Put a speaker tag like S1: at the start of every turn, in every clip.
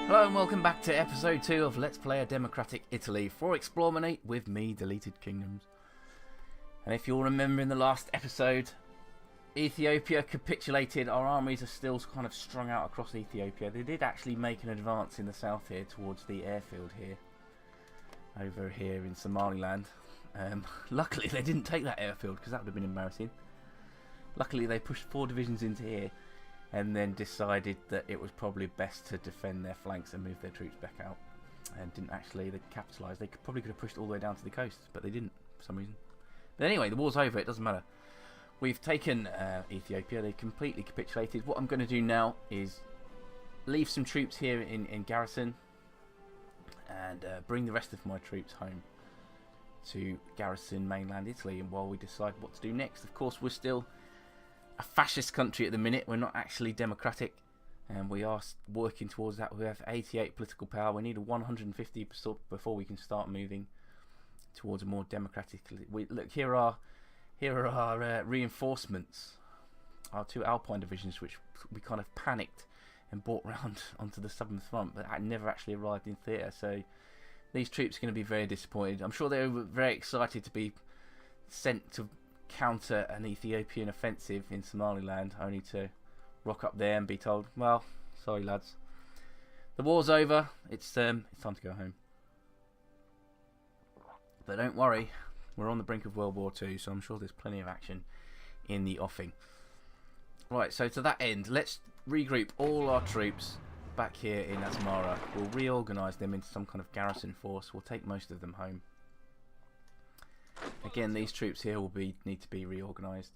S1: Hello and welcome back to episode 2 of Let's Play a Democratic Italy for Explorminate with me, Deleted Kingdoms. And if you'll remember in the last episode, Ethiopia capitulated. Our armies are still kind of strung out across Ethiopia. They did actually make an advance in the south here towards the airfield here. Over here in Somaliland. Luckily they didn't take that airfield because that would have been embarrassing. Luckily they pushed 4 divisions into here. And then decided that it was probably best to defend their flanks and move their troops back out. And didn't actually capitalise. They probably could have pushed all the way down to the coast, but they didn't for some reason. But anyway, the war's over, it doesn't matter. We've taken Ethiopia, they completely capitulated. What I'm going to do now is leave some troops here in garrison. And bring the rest of my troops home to garrison mainland Italy. And while we decide what to do next, of course we're still a fascist country at the minute. We're not actually democratic, and we are working towards that. We have 88 political power. We need a 150 before we can start moving towards a more democratic. Look, here are our reinforcements, our 2 Alpine divisions, which we kind of panicked and brought round onto the southern front, but never actually arrived in theatre. So these troops are going to be very disappointed. I'm sure they were very excited to be sent to counter an Ethiopian offensive in Somaliland, only to rock up there and be told, well, sorry lads, the war's over, it's time to go home. But don't worry, we're on the brink of World War II, so I'm sure there's plenty of action in the offing. Right, so to that end, let's regroup all our troops back here in Asmara. We'll reorganise them into some kind of garrison force. We'll take most of them home. Again, these troops here will need to be reorganised.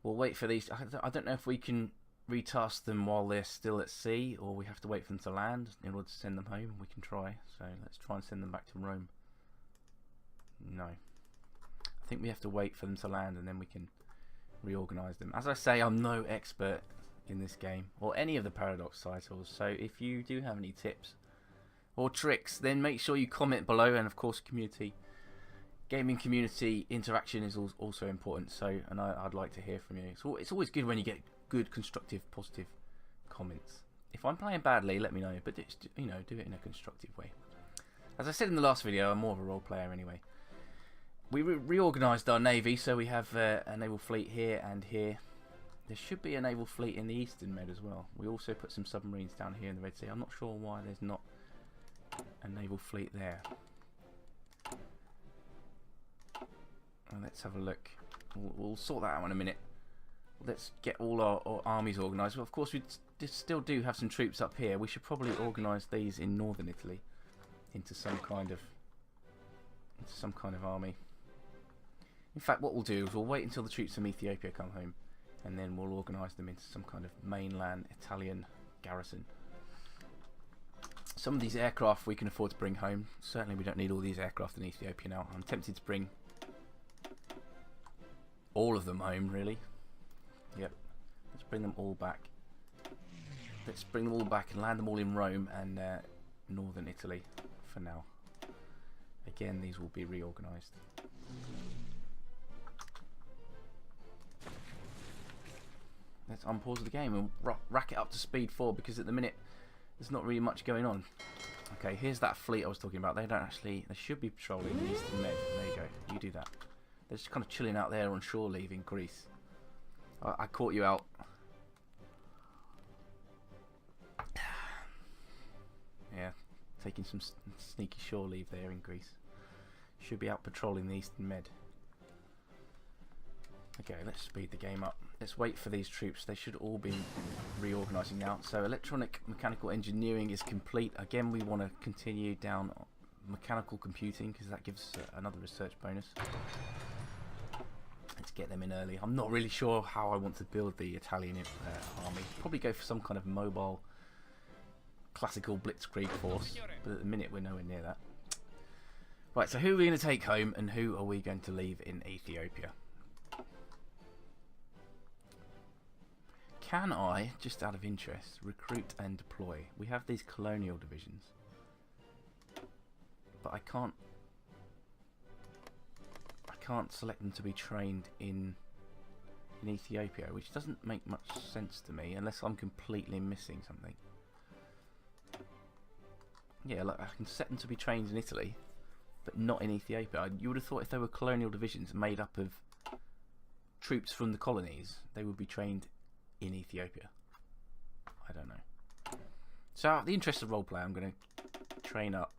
S1: We'll wait for these. I don't know if we can retask them while they're still at sea, or we have to wait for them to land in order to send them home. We can try. So let's try and send them back to Rome. No. I think we have to wait for them to land and then we can reorganise them. As I say, I'm no expert in this game, or any of the Paradox titles. So if you do have any tips or tricks, then make sure you comment below. And of course, gaming community interaction is also important, so I'd like to hear from you. So it's always good when you get good, constructive, positive comments. If I'm playing badly, let me know, but just, do it in a constructive way. As I said in the last video, I'm more of a role player anyway. We reorganised our navy, so we have a naval fleet here and here. There should be a naval fleet in the Eastern Med as well. We also put some submarines down here in the Red Sea. I'm not sure why there's not a naval fleet there. Let's have a look. We'll sort that out in a minute. Let's get all our armies organised. Well, of course, we still do have some troops up here. We should probably organise these in northern Italy into some kind of army. In fact, what we'll do is we'll wait until the troops from Ethiopia come home, and then we'll organise them into some kind of mainland Italian garrison. Some of these aircraft we can afford to bring home. Certainly, we don't need all these aircraft in Ethiopia now. I'm tempted to bring all of them home, really. Yep. Let's bring them all back. Let's bring them all back and land them all in Rome and northern Italy for now. Again, these will be reorganised. Let's unpause the game and rack it up to speed 4, because at the minute there's not really much going on. Okay, here's that fleet I was talking about. They should be patrolling the Eastern Med. There you go. You do that. They're just kind of chilling out there on shore leave in Greece. I caught you out. Yeah, taking some sneaky shore leave there in Greece. Should be out patrolling the Eastern Med. Okay, let's speed the game up. Let's wait for these troops. They should all be reorganising now. So electronic mechanical engineering is complete. Again, we want to continue down mechanical computing because that gives another research bonus. Let's get them in early. I'm not really sure how I want to build the Italian army. Probably go for some kind of mobile classical blitzkrieg force, but at the minute we're nowhere near that. Right, so who are we going to take home and who are we going to leave in Ethiopia? Can I, just out of interest, recruit and deploy? We have these colonial divisions, but I can't select them to be trained in Ethiopia, which doesn't make much sense to me unless I'm completely missing something. Yeah, like I can set them to be trained in Italy, but not in Ethiopia. You would have thought if they were colonial divisions made up of troops from the colonies, they would be trained in Ethiopia. I don't know. So, out of the interest of roleplay, I'm going to train up,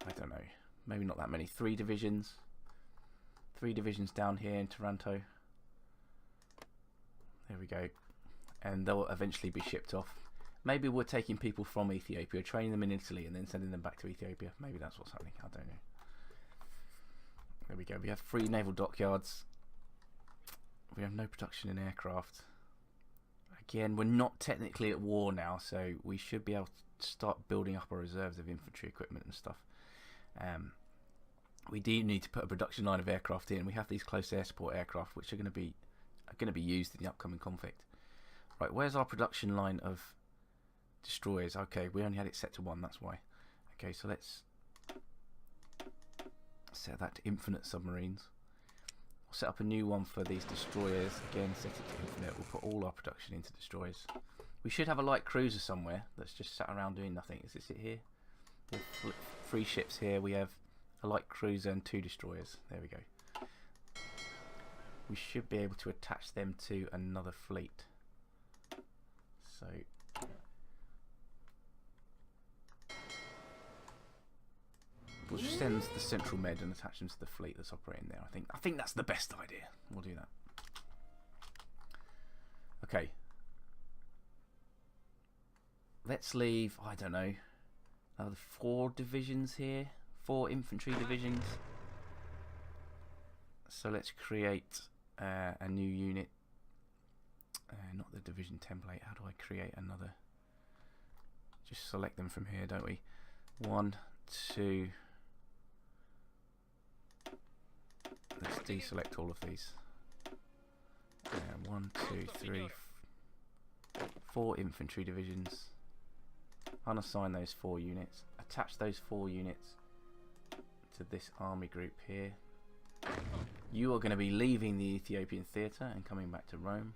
S1: I don't know, maybe not that many, 3 divisions. 3 divisions down here in Taranto. There we go. And they'll eventually be shipped off. Maybe we're taking people from Ethiopia, training them in Italy, and then sending them back to Ethiopia. Maybe that's what's happening. I don't know. There we go. We have 3 naval dockyards. We have no production in aircraft. Again, we're not technically at war now, so we should be able to start building up our reserves of infantry equipment and stuff. We do need to put a production line of aircraft in. We have these close air support aircraft, which are going to be used in the upcoming conflict. Right, where's our production line of destroyers? Okay, we only had it set to 1, that's why. Okay, so let's set that to infinite submarines. We'll set up a new one for these destroyers. Again, set it to infinite. We'll put all our production into destroyers. We should have a light cruiser somewhere that's just sat around doing nothing. Is this it here? We have 3 ships here. We have a light cruiser and 2 destroyers. There we go. We should be able to attach them to another fleet. So we'll just send the Central Med and attach them to the fleet that's operating there. I think that's the best idea. We'll do that. Okay. Let's leave, I don't know, another 4 divisions here. 4 infantry divisions. So let's create a new unit. Not the division template. How do I create another? Just select them from here, don't we? 1, 2. Let's deselect all of these. 1, 2, 3, 4 infantry divisions. Unassign those 4 units. Attach those 4 units to this army group here. You are going to be leaving the Ethiopian theatre and coming back to Rome.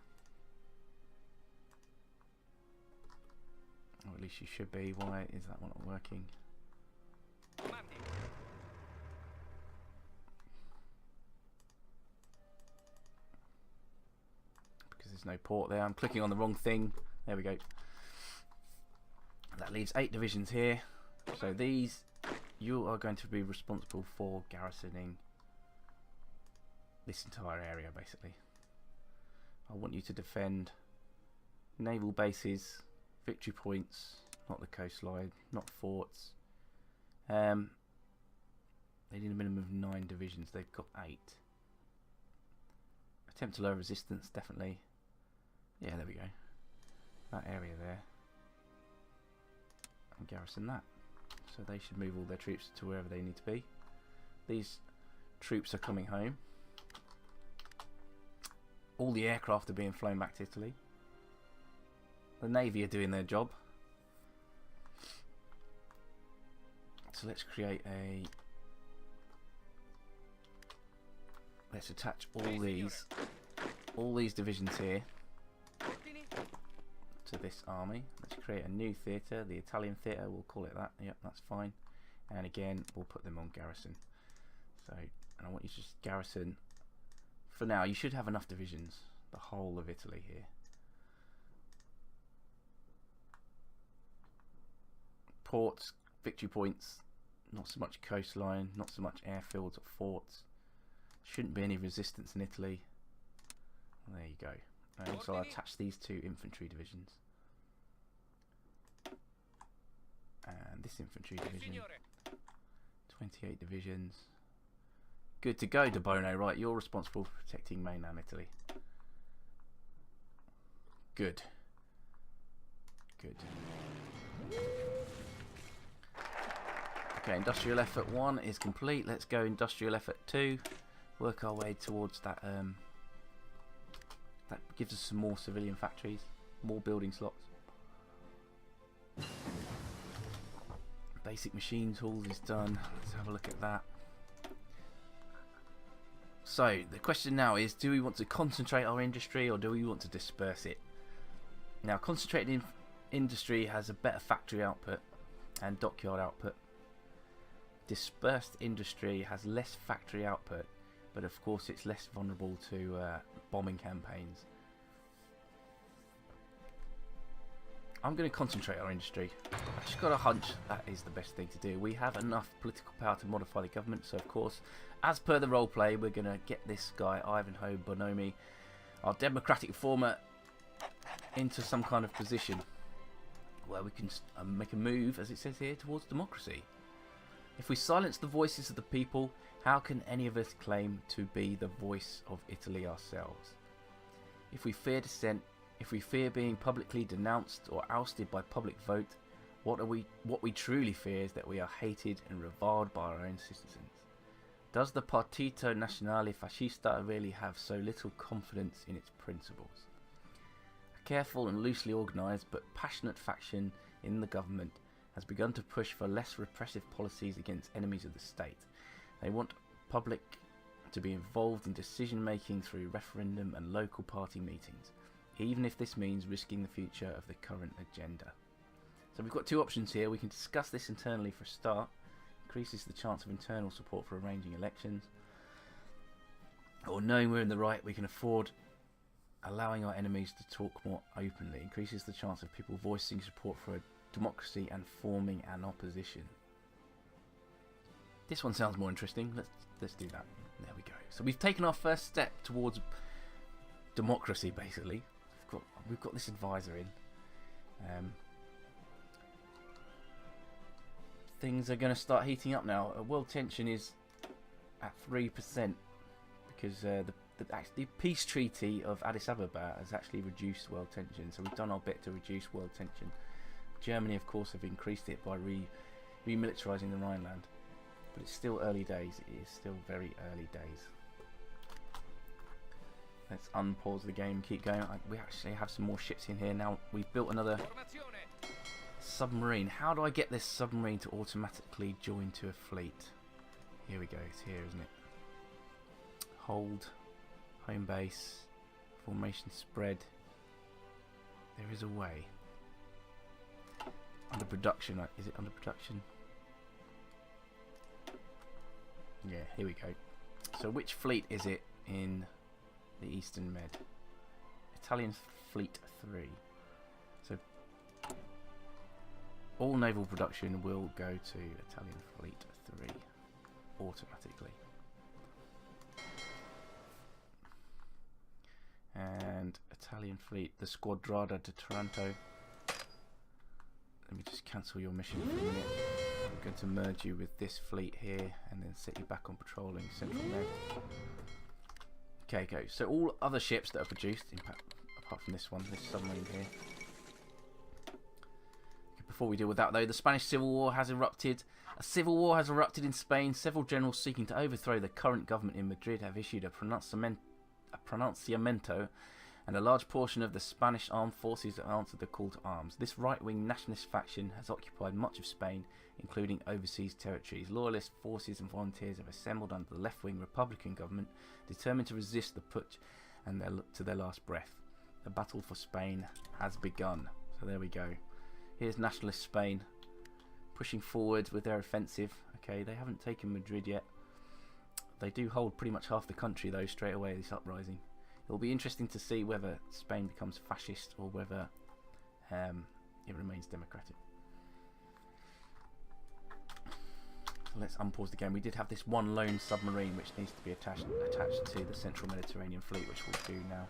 S1: Or at least you should be. Why is that one not working? Because there's no port there. I'm clicking on the wrong thing. There we go. That leaves 8 divisions here. So these, you are going to be responsible for garrisoning this entire area, basically. I want you to defend naval bases, victory points, not the coastline, not forts. They need a minimum of 9 divisions. They've got 8. Attempt to lower resistance, definitely. Yeah, there we go. That area there. And garrison that. So they should move all their troops to wherever they need to be. These troops are coming home. All the aircraft are being flown back to Italy. The Navy are doing their job. So let's create a... Let's attach all these divisions here to this army. Let's create a new theatre, the Italian theatre, we'll call it that. Yep, that's fine. And again, we'll put them on garrison. So, and I want you to just garrison. For now, you should have enough divisions, the whole of Italy here. Ports, victory points, not so much coastline, not so much airfields or forts. Shouldn't be any resistance in Italy. There you go. And so I'll attach these 2 infantry divisions. And this infantry division. 28 divisions. Good to go, De Bono. Right, you're responsible for protecting mainland Italy. Good. Good. Okay, industrial effort 1 is complete. Let's go industrial effort 2. Work our way towards that. That gives us some more civilian factories, more building slots. Basic machine tools is done. Let's have a look at that. So the question now is, do we want to concentrate our industry or do we want to disperse it? Now, concentrated industry has a better factory output and dockyard output. Dispersed industry has less factory output, but of course it's less vulnerable to bombing campaigns. I'm going to concentrate on industry. I've just got a hunch that is the best thing to do. We have enough political power to modify the government, so of course, as per the roleplay, we're going to get this guy, Ivanhoe Bonomi, our democratic reformer, into some kind of position where we can make a move, as it says here, towards democracy. If we silence the voices of the people, how can any of us claim to be the voice of Italy ourselves? If we fear dissent, if we fear being publicly denounced or ousted by public vote, what we truly fear is that we are hated and reviled by our own citizens. Does the Partito Nazionale Fascista really have so little confidence in its principles? A careful and loosely organised but passionate faction in the government has begun to push for less repressive policies against enemies of the state. They want public to be involved in decision making through referendum and local party meetings, even if this means risking the future of the current agenda. So we've got two options here. We can discuss this internally for a start. Increases the chance of internal support for arranging elections. Or knowing we're in the right, we can afford allowing our enemies to talk more openly. Increases the chance of people voicing support for a democracy and forming an opposition. This one sounds more interesting. Let's do that. There we go. So we've taken our first step towards democracy, basically. We've got this advisor in. Things are going to start heating up now. World tension is at 3% because the peace treaty of Addis Ababa has actually reduced world tension. So we've done our bit to reduce world tension. Germany, of course, have increased it by remilitarizing the Rhineland. But it's still early days. It is still very early days. Let's unpause the game, keep going. We actually have some more ships in here now. We've built another submarine. How do I get this submarine to automatically join to a fleet? Here we go. It's here, isn't it? Hold, home base, formation spread. There is a way. Under production. Is it under production? Yeah, here we go. So which fleet is it in the Eastern Med? Italian Fleet 3. So all naval production will go to Italian Fleet 3 automatically. And Italian Fleet, the Squadrada de Taranto. Let me just cancel your mission for a minute. I'm going to merge you with this fleet here and then set you back on patrolling Central Med. Okay, go. So all other ships that are produced, in fact, apart from this one, this submarine here. Okay, before we deal with that though, the Spanish Civil War has erupted. A civil war has erupted in Spain. Several generals seeking to overthrow the current government in Madrid have issued a pronunciamento, and a large portion of the Spanish armed forces have answered the call to arms. This right-wing nationalist faction has occupied much of Spain, including overseas territories. Loyalist forces and volunteers have assembled under the left-wing Republican government, determined to resist the putsch and to their last breath. The battle for Spain has begun. So there we go. Here's nationalist Spain pushing forward with their offensive. Okay, they haven't taken Madrid yet. They do hold pretty much half the country though straight away, this uprising. It'll be interesting to see whether Spain becomes fascist or whether it remains democratic. So let's unpause the game. We did have this one lone submarine which needs to be attached to the Central Mediterranean Fleet, which we'll do now.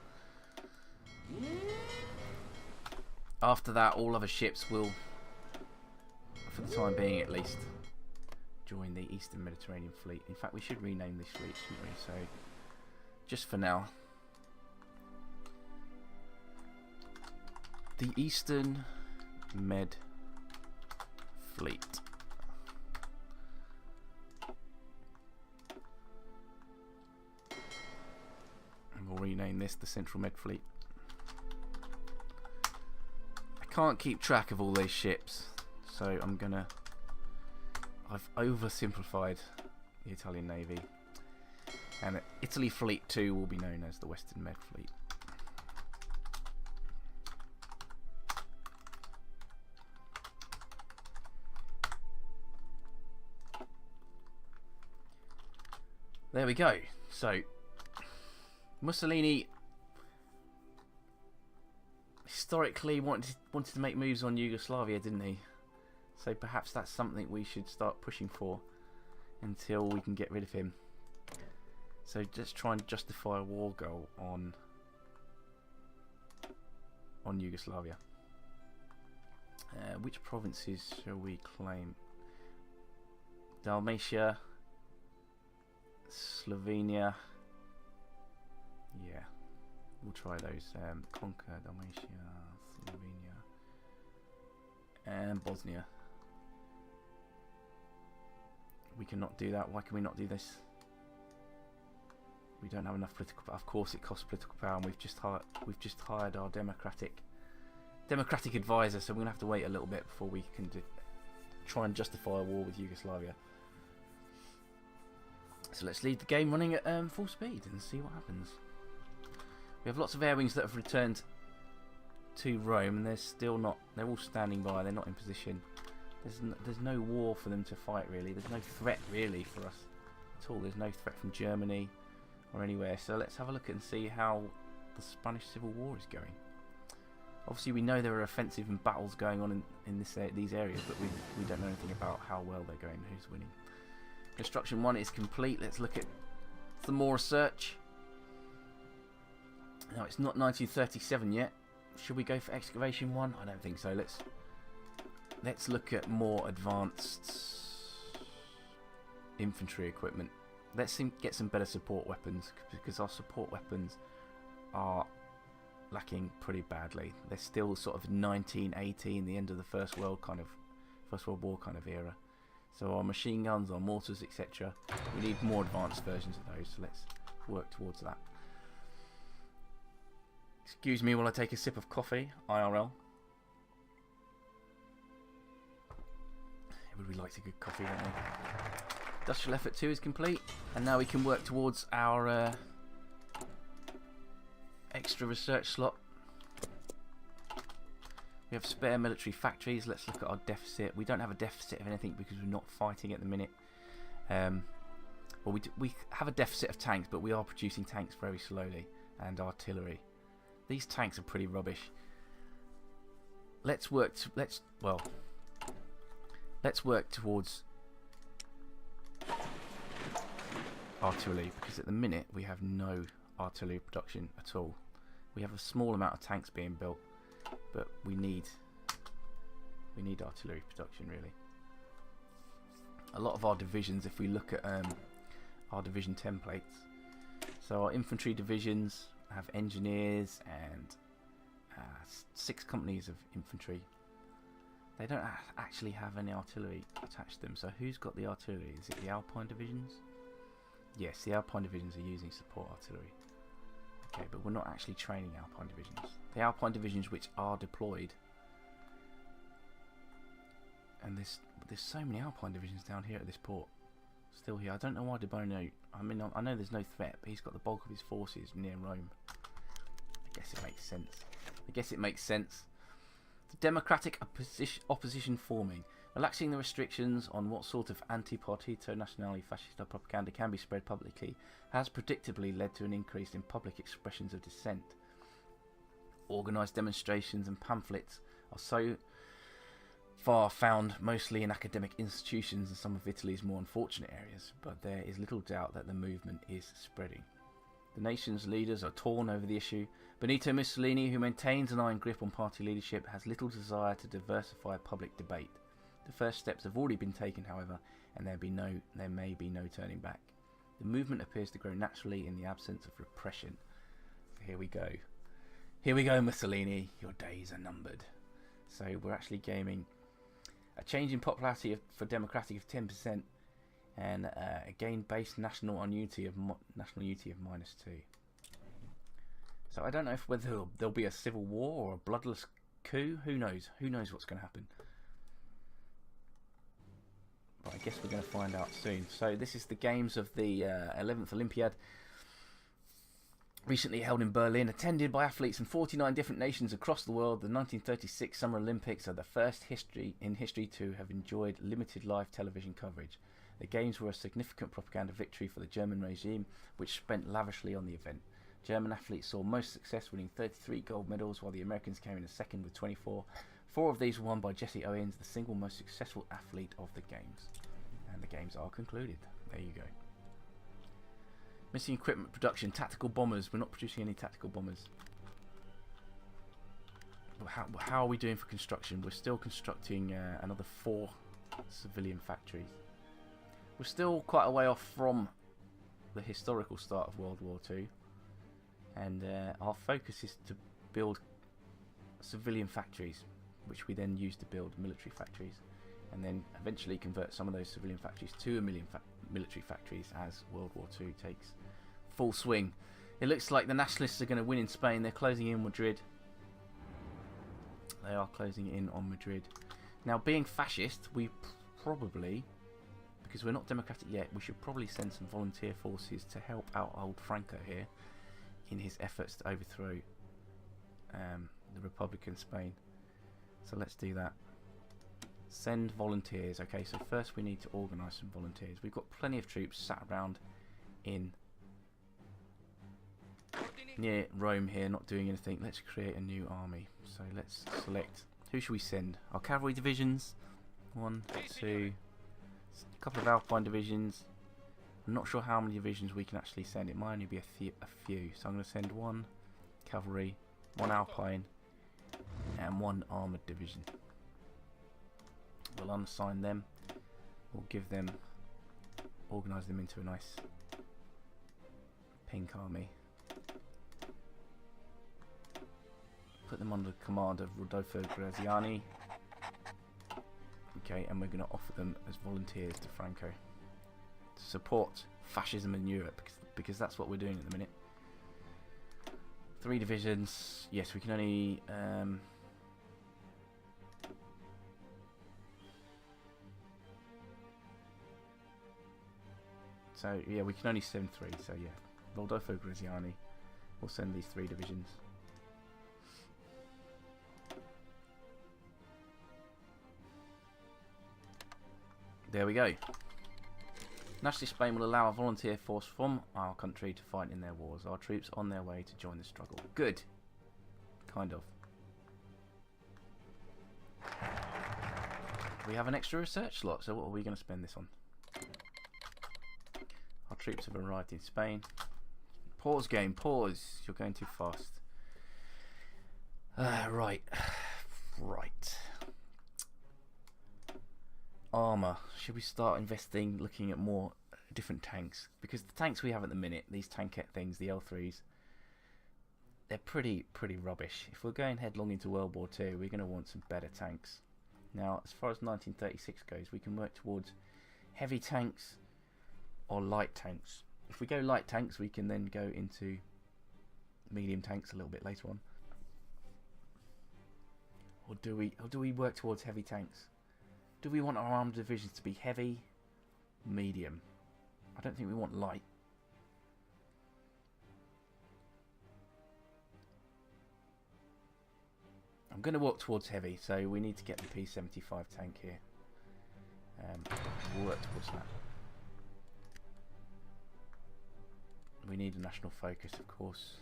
S1: After that, all other ships will, for the time being at least, join the Eastern Mediterranean Fleet. In fact, we should rename this fleet, shouldn't we? So, just for now, the Eastern Med Fleet. And we'll rename this the Central Med Fleet. I can't keep track of all these ships, so I've oversimplified the Italian Navy, and Italy Fleet 2 will be known as the Western Med Fleet. there we go. So Mussolini historically wanted to make moves on Yugoslavia, didn't he? So perhaps that's something we should start pushing for until we can get rid of him. So just try and justify a war goal on Yugoslavia. Which provinces shall we claim? Dalmatia, Slovenia. Yeah, we'll try those. Conquer Dalmatia, Slovenia, and Bosnia. We cannot do that. Why can we not do this? We don't have enough political power. Of course, it costs political power, and we've just hired our democratic advisor. So we're gonna have to wait a little bit before we can try and justify a war with Yugoslavia. So let's leave the game running at full speed and see what happens. We have lots of air wings that have returned to Rome, and they're still not. They're all standing by. They're not in position. There's no war for them to fight, really. There's no threat really for us at all. There's no threat from Germany or anywhere. So let's have a look and see how the Spanish Civil War is going. Obviously, we know there are offensive and battles going on in these areas, but we don't know anything about how well they're going, who's winning. Construction 1 is complete. Let's look at some more research. No, it's not 1937 yet. Should we go for excavation 1? I don't think so. Let's look at more advanced infantry equipment. Let's get some better support weapons, because our support weapons are lacking pretty badly. They're still sort of 1918, the end of the First World War kind of era. So our machine guns, our mortars, etc. We need more advanced versions of those. So let's work towards that. Excuse me while I take a sip of coffee, IRL. Everybody likes a good coffee, don't they? Industrial effort 2 is complete, and now we can work towards our extra research slot. We have spare military factories. Let's look at our deficit. We don't have a deficit of anything because we're not fighting at the minute. Well, we have a deficit of tanks, but we are producing tanks very slowly, and artillery. These tanks are pretty rubbish. Let's work towards artillery, because at the minute we have no artillery production at all. We have a small amount of tanks being built, but we need artillery production really. A lot of our divisions, if we look at our division templates, so our infantry divisions have engineers and 6 companies of infantry. They don't actually have any artillery attached to them. So who's got the artillery? Is it the Alpine divisions? Yes, the Alpine divisions are using support artillery. Okay, but we're not actually training Alpine divisions. The Alpine divisions which are deployed, and there's so many Alpine divisions down here at this port, still here. I don't know why De Bono. I mean, I know there's no threat, but he's got the bulk of his forces near Rome. I guess it makes sense. The democratic opposition forming, relaxing the restrictions on what sort of anti-partito nazionale fascista propaganda can be spread publicly, has predictably led to an increase in public expressions of dissent. Organised demonstrations and pamphlets are so far found mostly in academic institutions and some of Italy's more unfortunate areas, but there is little doubt that the movement is spreading. The nation's leaders are torn over the issue. Benito Mussolini, who maintains an iron grip on party leadership, has little desire to diversify public debate. The first steps have already been taken, however, and there may be no turning back. The movement appears to grow naturally in the absence of repression. Here we go. Here we go, Mussolini. Your days are numbered. So we're actually gaming a change in popularity for democratic of 10%, and again based national unity of -2. So I don't know whether there'll be a civil war or a bloodless coup. Who knows? Who knows what's going to happen? But I guess we're going to find out soon. So this is the games of the 11th Olympiad, recently held in Berlin, attended by athletes from 49 different nations across the world. The 1936 Summer Olympics are the first in history to have enjoyed limited live television coverage. The games were a significant propaganda victory for the German regime, which spent lavishly on the event. German athletes saw most success, winning 33 gold medals, while the Americans came in a second with 24. 4 of these were won by Jesse Owens, the single most successful athlete of the games. And the games are concluded. There you go. Missing equipment production. Tactical bombers. We're not producing any tactical bombers. How are we doing for construction? We're still constructing another 4 civilian factories. We're still quite a way off from the historical start of World War II. And our focus is to build civilian factories, which we then use to build military factories, and then eventually convert some of those civilian factories to military factories as World War II takes full swing. It looks like the nationalists are going to win in Spain. They're closing in Madrid. They are closing in on Madrid. Now, being fascist, we probably, because we're not democratic yet, we should probably send some volunteer forces to help out old Franco here in his efforts to overthrow the Republic in Spain. So let's do that. Send volunteers. Okay, so first we need to organise some volunteers. We've got plenty of troops sat around in near Rome here, not doing anything. Let's create a new army. So let's select, who should we send? Our cavalry divisions. 1, 2, a couple of Alpine divisions. I'm not sure how many divisions we can actually send. It might only be a few. So I'm going to send 1 cavalry, 1 Alpine, and 1 armoured division. We'll unassign them. We'll give them, organise them into a nice pink army. Put them under the command of Rodolfo Graziani. Okay, and we're going to offer them as volunteers to Franco to support fascism in Europe, because that's what we're doing at the minute. 3 divisions. Yes, we can only so yeah, we can only send 3. So yeah, Rodolfo Graziani will send these 3 divisions. There we go. Nationalist Spain will allow a volunteer force from our country to fight in their wars. Our troops on their way to join the struggle. Good. Kind of. We have an extra research slot, so what are we going to spend this on? Our troops have arrived in Spain. Pause game, pause. You're going too fast. Right. Right. Armour. Should we start investing, looking at more different tanks? Because the tanks we have at the minute, these tankette things, the L3s, they're pretty rubbish. If we're going headlong into World War II, we're going to want some better tanks. Now, as far as 1936 goes, we can work towards heavy tanks or light tanks. If we go light tanks, we can then go into medium tanks a little bit later on. Or do we work towards heavy tanks? Do we want our armed divisions to be heavy, medium? I don't think we want light. I'm going to walk towards heavy, so we need to get the P75 tank here. We'll work towards that. We need a national focus, of course.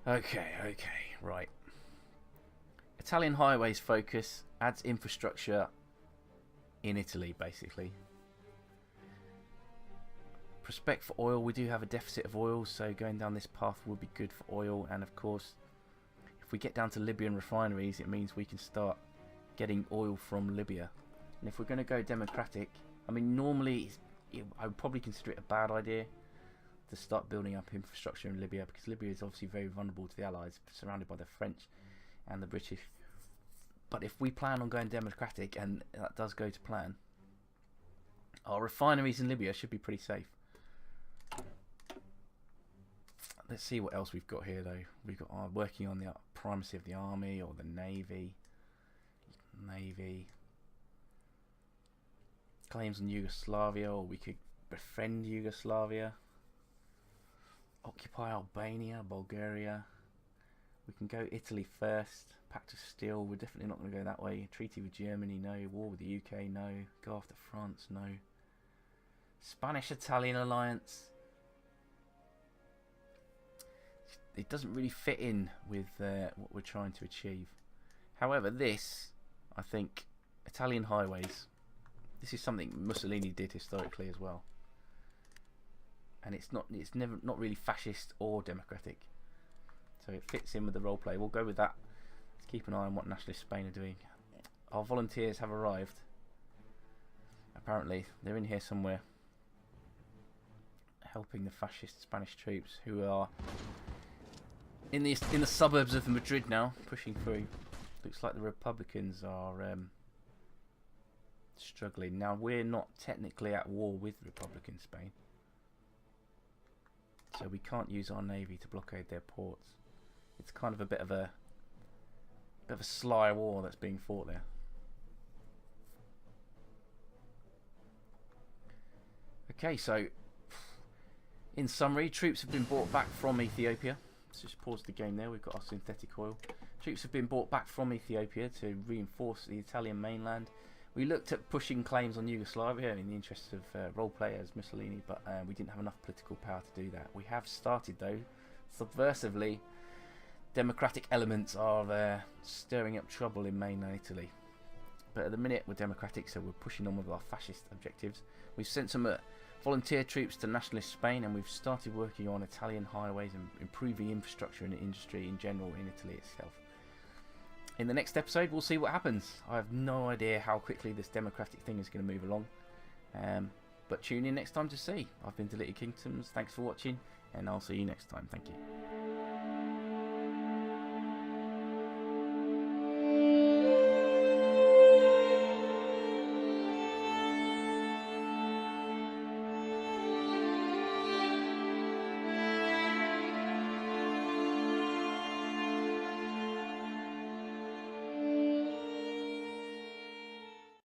S1: Okay, right. Italian highways focus adds infrastructure in Italy, basically. Prospect for oil. We do have a deficit of oil, so going down this path will be good for oil. And of course, if we get down to Libyan refineries, it means we can start getting oil from Libya. And if we're going to go democratic, I mean, normally I would probably consider it a bad idea to start building up infrastructure in Libya, because Libya is obviously very vulnerable to the Allies, surrounded by the French and the British. But if we plan on going democratic, and that does go to plan, our refineries in Libya should be pretty safe. Let's see what else we've got here, though. We've got working on the primacy of the army or the navy. Claims on Yugoslavia, or we could befriend Yugoslavia. Occupy Albania, Bulgaria. We can go Italy first. Pact of Steel, we're definitely not going to go that way. Treaty with Germany, no. War with the UK, no. Go after France, no. Spanish-Italian alliance. It doesn't really fit in with what we're trying to achieve. However, this, I think, Italian highways, this is something Mussolini did historically as well. And it's not really fascist or democratic. So it fits in with the roleplay. We'll go with that. Let's keep an eye on what Nationalist Spain are doing. Our volunteers have arrived. Apparently, they're in here somewhere, helping the fascist Spanish troops who are in the suburbs of Madrid now, pushing through. Looks like the Republicans are struggling. Now, we're not technically at war with Republican Spain, so we can't use our navy to blockade their ports. It's kind of a bit of a sly war that's being fought there. Okay, so in summary, troops have been brought back from Ethiopia. Let's just pause the game there. We've got our synthetic oil. Troops have been brought back from Ethiopia to reinforce the Italian mainland. We looked at pushing claims on Yugoslavia in the interests of role players, Mussolini, but we didn't have enough political power to do that. We have started, though, subversively. Democratic elements are stirring up trouble in mainland Italy. But at the minute, we're democratic, so we're pushing on with our fascist objectives. We've sent some volunteer troops to nationalist Spain, and we've started working on Italian highways and improving infrastructure and industry in general in Italy itself. In the next episode, we'll see what happens. I have no idea how quickly this democratic thing is going to move along. But tune in next time to see. I've been Deleted Kingdoms. Thanks for watching, and I'll see you next time. Thank you.